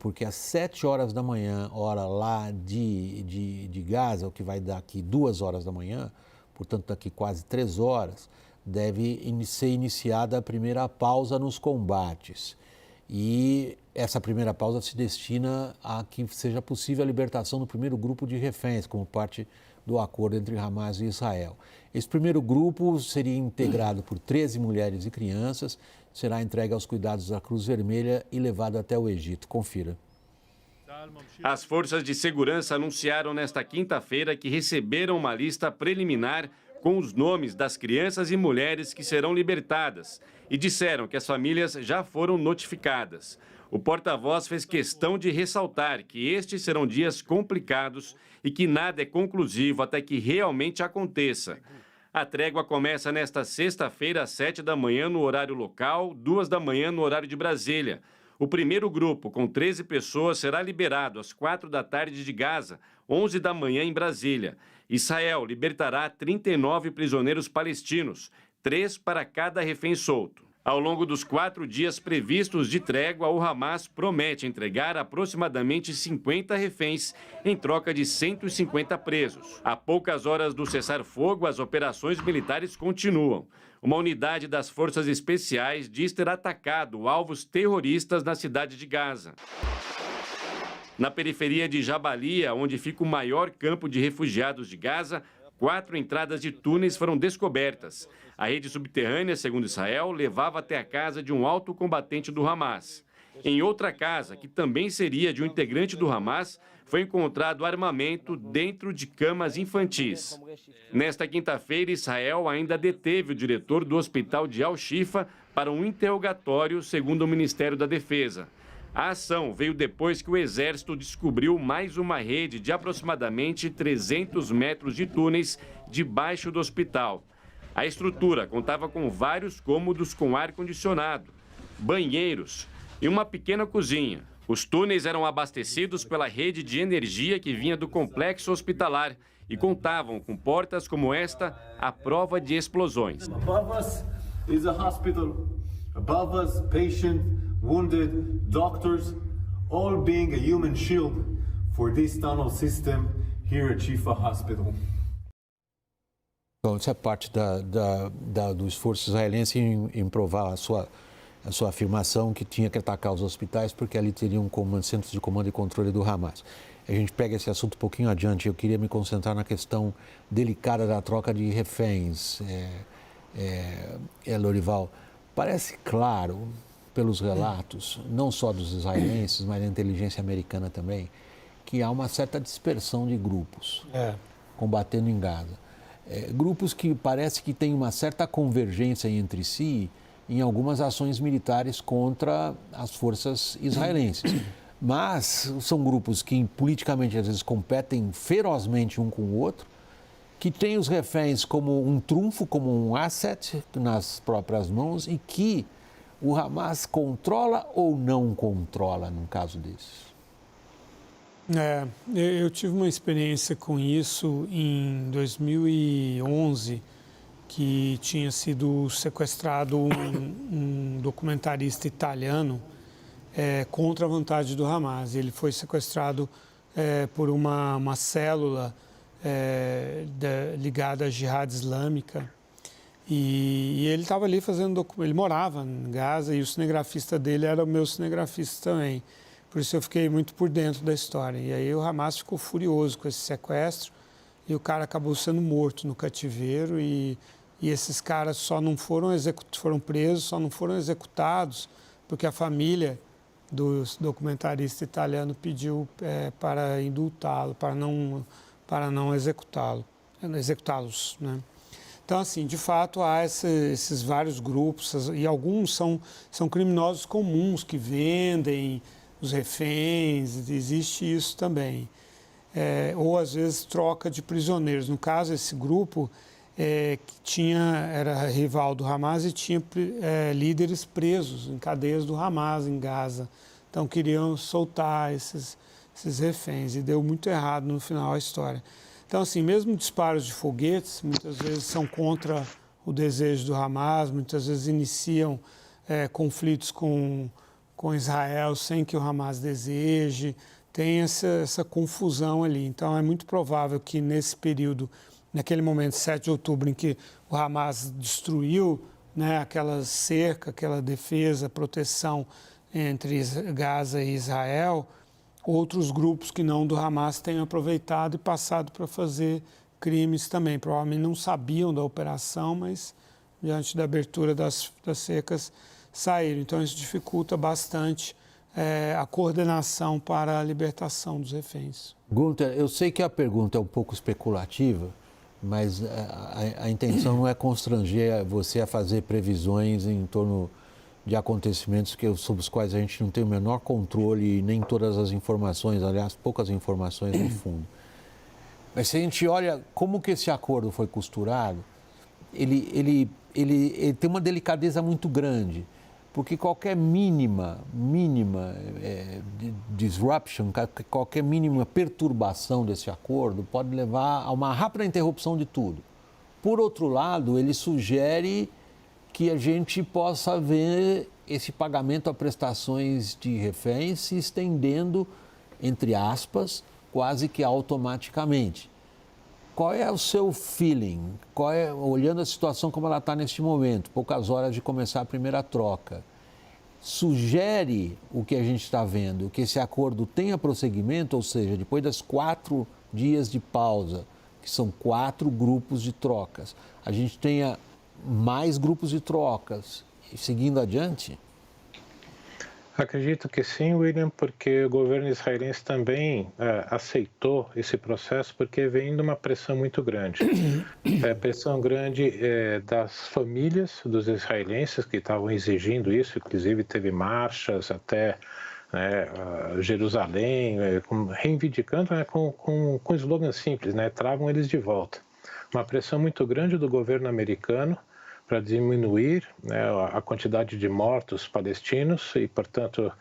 porque às 7 horas da manhã, hora lá de Gaza, o que vai dar aqui 2 horas da manhã, portanto daqui quase 3 horas, deve ser iniciada a primeira pausa nos combates. E essa primeira pausa se destina a que seja possível a libertação do primeiro grupo de reféns, como parte do acordo entre Hamas e Israel. Esse primeiro grupo seria integrado por 13 mulheres e crianças, será entregue aos cuidados da Cruz Vermelha e levado até o Egito. Confira. As forças de segurança anunciaram nesta quinta-feira que receberam uma lista preliminar com os nomes das crianças e mulheres que serão libertadas e disseram que as famílias já foram notificadas. O porta-voz fez questão de ressaltar que estes serão dias complicados e que nada é conclusivo até que realmente aconteça. A trégua começa nesta sexta-feira, às 7 da manhã no horário local, 2 da manhã no horário de Brasília. O primeiro grupo, com 13 pessoas, será liberado às 4 da tarde de Gaza, 11 da manhã em Brasília. Israel libertará 39 prisioneiros palestinos, 3 para cada refém solto. Ao longo dos 4 dias previstos de trégua, o Hamas promete entregar aproximadamente 50 reféns em troca de 150 presos. A poucas horas do cessar-fogo, as operações militares continuam. Uma unidade das Forças Especiais diz ter atacado alvos terroristas na cidade de Gaza. Na periferia de Jabalia, onde fica o maior campo de refugiados de Gaza, 4 entradas de túneis foram descobertas. A rede subterrânea, segundo Israel, levava até a casa de um alto combatente do Hamas. Em outra casa, que também seria de um integrante do Hamas, foi encontrado armamento dentro de camas infantis. Nesta quinta-feira, Israel ainda deteve o diretor do hospital de Al-Shifa para um interrogatório, segundo o Ministério da Defesa. A ação veio depois que o Exército descobriu mais uma rede de aproximadamente 300 metros de túneis debaixo do hospital. A estrutura contava com vários cômodos com ar-condicionado, banheiros e uma pequena cozinha. Os túneis eram abastecidos pela rede de energia que vinha do complexo hospitalar e contavam com portas como esta à prova de explosões. Above us is a hospital. Above us, patient, wounded, doctors, all being a human shield for this tunnel system here at Shifa Hospital. Então, isso é parte do esforço israelense em provar a sua afirmação que tinha que atacar os hospitais porque ali teriam centros de comando e controle do Hamas. A gente pega esse assunto um pouquinho adiante. Eu queria me concentrar na questão delicada da troca de reféns, Lorival. Parece claro, pelos relatos, não só dos israelenses, mas da inteligência americana também, que há uma certa dispersão de grupos combatendo em Gaza. Grupos que parece que têm uma certa convergência entre si em algumas ações militares contra as forças israelenses. Mas são grupos que politicamente às vezes competem ferozmente um com o outro, que têm os reféns como um trunfo, como um asset nas próprias mãos e que o Hamas controla ou não controla num caso desses? Eu tive uma experiência com isso em 2011, que tinha sido sequestrado um documentarista italiano contra a vontade do Hamas. Ele foi sequestrado por uma célula ligada à Jihad Islâmica. E ele estava ali fazendo ele morava em Gaza e o cinegrafista dele era o meu cinegrafista também. Por isso eu fiquei muito por dentro da história. E aí o Hamas ficou furioso com esse sequestro e o cara acabou sendo morto no cativeiro e esses caras só não foram presos, só não foram executados porque a família do documentarista italiano pediu para indultá-lo, para não executá-los, né? Então, assim, de fato, há esses vários grupos, e alguns são criminosos comuns que vendem os reféns, existe isso também. Ou, às vezes, troca de prisioneiros. No caso, esse grupo era rival do Hamas e tinha líderes presos em cadeias do Hamas em Gaza. Então, queriam soltar esses reféns e deu muito errado no final a história. Então, assim, mesmo disparos de foguetes, muitas vezes são contra o desejo do Hamas, muitas vezes iniciam conflitos com com Israel sem que o Hamas deseje, tem essa confusão ali. Então, é muito provável que nesse período, naquele momento, 7 de outubro, em que o Hamas destruiu, né, aquela cerca, aquela defesa, proteção entre Gaza e Israel, outros grupos que não do Hamas tenham aproveitado e passado para fazer crimes também. Provavelmente não sabiam da operação, mas diante da abertura das cercas saíram. Então isso dificulta bastante a coordenação para a libertação dos reféns. Gunther, eu sei que a pergunta é um pouco especulativa, mas a intenção não é constranger você a fazer previsões em torno de acontecimentos sobre os quais a gente não tem o menor controle e nem todas as informações, aliás, poucas informações no fundo. Mas se a gente olha como que esse acordo foi costurado, ele tem uma delicadeza muito grande, porque qualquer mínima disruption, qualquer mínima perturbação desse acordo pode levar a uma rápida interrupção de tudo. Por outro lado, ele sugere que a gente possa ver esse pagamento a prestações de reféns se estendendo, entre aspas, quase que automaticamente. Qual é o seu feeling? Olhando a situação como ela está neste momento, poucas horas de começar a primeira troca, sugere o que a gente está vendo, que esse acordo tenha prosseguimento, ou seja, depois das 4 dias de pausa, que são 4 grupos de trocas, a gente tenha mais grupos de trocas seguindo adiante? Acredito que sim, William, porque o governo israelense também aceitou esse processo porque vem de uma pressão muito grande. Pressão grande das famílias dos israelenses que estavam exigindo isso, inclusive teve marchas até Jerusalém, reivindicando com slogan simples, tragam eles de volta. Uma pressão muito grande do governo americano para diminuir a quantidade de mortos palestinos e, portanto,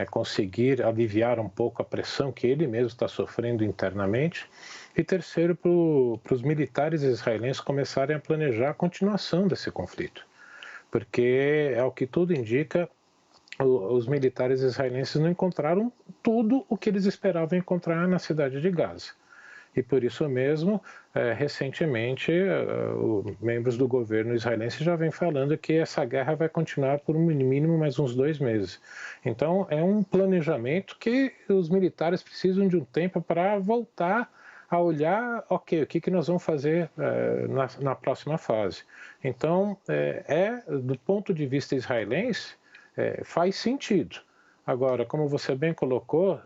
conseguir aliviar um pouco a pressão que ele mesmo está sofrendo internamente. E terceiro, para os militares israelenses começarem a planejar a continuação desse conflito, porque, ao que tudo indica, os militares israelenses não encontraram tudo o que eles esperavam encontrar na cidade de Gaza. E por isso mesmo, recentemente, membros do governo israelense já vêm falando que essa guerra vai continuar por no mínimo mais uns 2 meses. Então, é um planejamento que os militares precisam de um tempo para voltar a olhar, ok, o que nós vamos fazer na próxima fase. Então, do ponto de vista israelense, faz sentido. Agora, como você bem colocou,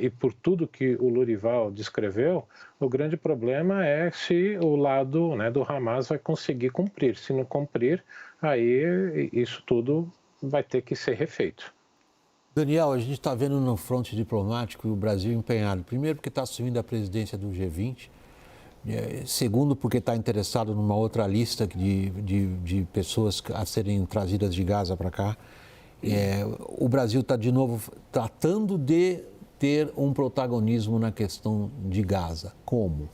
e por tudo que o Lorival descreveu, o grande problema é se o lado do Hamas vai conseguir cumprir. Se não cumprir, aí isso tudo vai ter que ser refeito. Daniel, a gente está vendo no fronte diplomático o Brasil empenhado. Primeiro, porque está assumindo a presidência do G20. Segundo, porque está interessado numa outra lista de pessoas a serem trazidas de Gaza para cá. O Brasil está, de novo, tratando de ter um protagonismo na questão de Gaza. Como?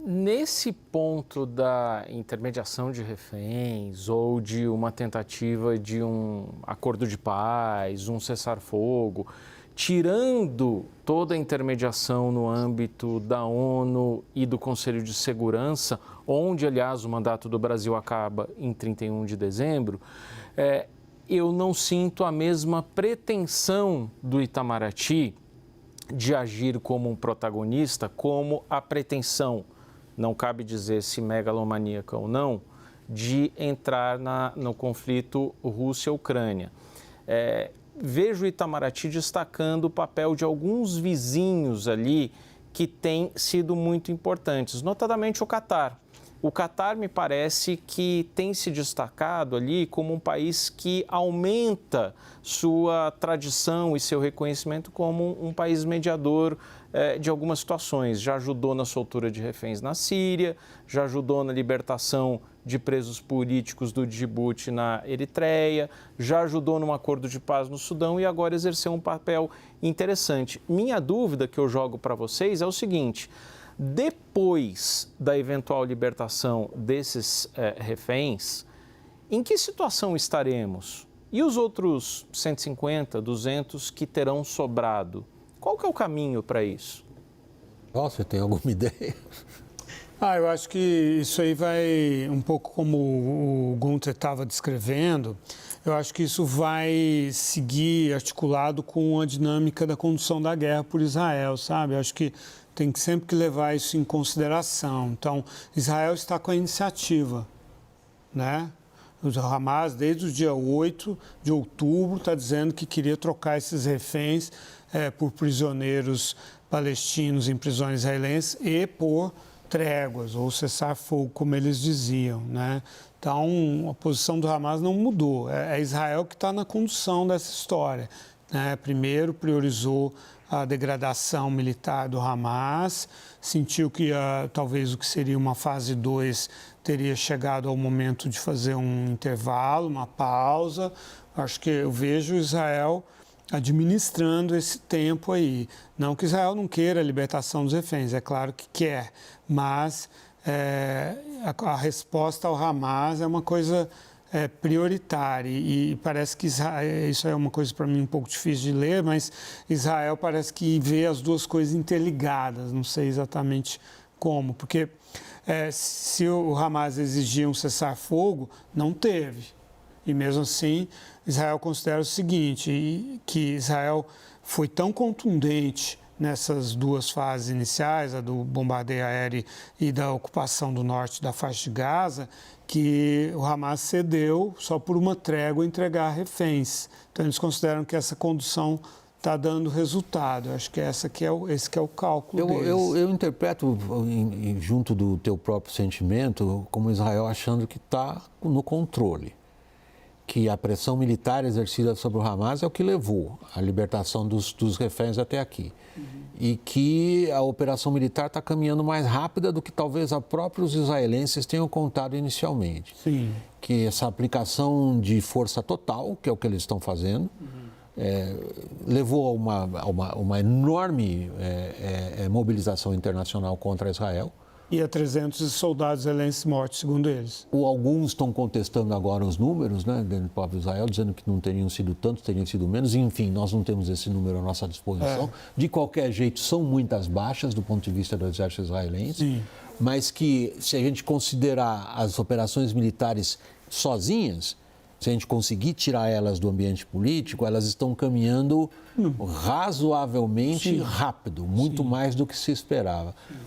Nesse ponto da intermediação de reféns ou de uma tentativa de um acordo de paz, um cessar-fogo, tirando toda a intermediação no âmbito da ONU e do Conselho de Segurança, onde, aliás, o mandato do Brasil acaba em 31 de dezembro, eu não sinto a mesma pretensão do Itamaraty de agir como um protagonista, como a pretensão, não cabe dizer se megalomaníaca ou não, de entrar no conflito Rússia-Ucrânia. Vejo o Itamaraty destacando o papel de alguns vizinhos ali que têm sido muito importantes, notadamente o Catar. O Catar me parece que tem se destacado ali como um país que aumenta sua tradição e seu reconhecimento como um país mediador de algumas situações. Já ajudou na soltura de reféns na Síria, já ajudou na libertação de presos políticos do Djibouti na Eritreia, já ajudou num acordo de paz no Sudão e agora exerceu um papel interessante. Minha dúvida que eu jogo para vocês é o seguinte: depois da eventual libertação desses reféns, em que situação estaremos? E os outros 150, 200 que terão sobrado? Qual que é o caminho para isso? Você tem alguma ideia? Eu acho que isso aí vai, um pouco como o Gunther estava descrevendo, eu acho que isso vai seguir articulado com a dinâmica da condução da guerra por Israel, sabe? Eu acho que tem que sempre que levar isso em consideração. Então, Israel está com a iniciativa, né? O Hamas, desde o dia 8 de outubro, está dizendo que queria trocar esses reféns por prisioneiros palestinos em prisões israelenses e por tréguas, ou cessar-fogo, como eles diziam, né? Então, a posição do Hamas não mudou. É Israel que está na condução dessa história, né? Primeiro, priorizou a degradação militar do Hamas, sentiu que talvez o que seria uma fase 2 teria chegado ao momento de fazer um intervalo, uma pausa. Acho que eu vejo Israel administrando esse tempo aí. Não que Israel não queira a libertação dos reféns, é claro que quer, mas a resposta ao Hamas é uma coisa prioritária e parece que Israel, isso é uma coisa para mim um pouco difícil de ler, mas Israel parece que vê as duas coisas interligadas, não sei exatamente como, porque se o Hamas exigia um cessar-fogo, não teve. E mesmo assim, Israel considera o seguinte, que Israel foi tão contundente nessas duas fases iniciais, a do bombardeio aéreo e da ocupação do norte da faixa de Gaza, que o Hamas cedeu só por uma trégua entregar reféns. Então, eles consideram que essa condução está dando resultado. Eu acho que esse que é o cálculo deles. Eu interpreto, junto do teu próprio sentimento, como Israel achando que está no controle. Que a pressão militar exercida sobre o Hamas é o que levou à libertação dos reféns até aqui. E que a operação militar está caminhando mais rápida do que talvez os próprios israelenses tenham contado inicialmente. Sim. Que essa aplicação de força total, que é o que eles estão fazendo, levou a uma enorme mobilização internacional contra Israel. E a 300 soldados israelenses mortos, segundo eles. Alguns estão contestando agora os números, né, dentro do próprio Israel, dizendo que não teriam sido tantos, teriam sido menos. Enfim, nós não temos esse número à nossa disposição. De qualquer jeito, são muitas baixas do ponto de vista do exército israelense. Sim. Mas que, se a gente considerar as operações militares sozinhas, se a gente conseguir tirar elas do ambiente político, elas estão caminhando razoavelmente rápido, muito mais do que se esperava.